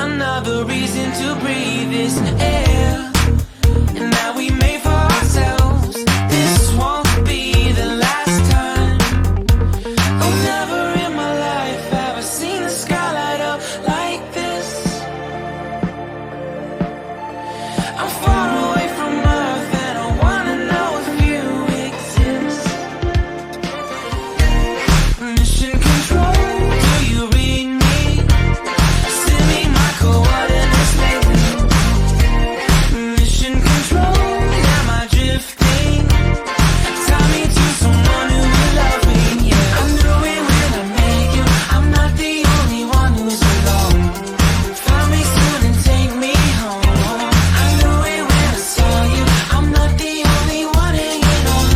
another reason to breathe this air. And now we made for ourselves. This won't be the last time. Oh, never in my life have I seen the sky light up like this. I'm far away from Earth and I wanna know if you exist. Mission control, do you read me? Send me my coordinates lately. Mission control, am I drifting? Tie me to someone who will love me, yeah. I knew it when I met you, I'm not the only one who's alone. Find me soon and take me home. I knew it when I saw you, I'm not the only one hanging on.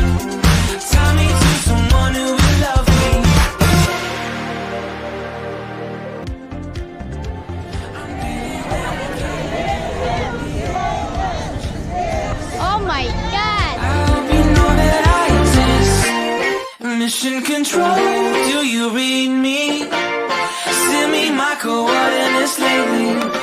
Tie me to someone who will love me. Oh my God! I hope you know that I exist. Mission control, do you read me? Send me my coordinates lately.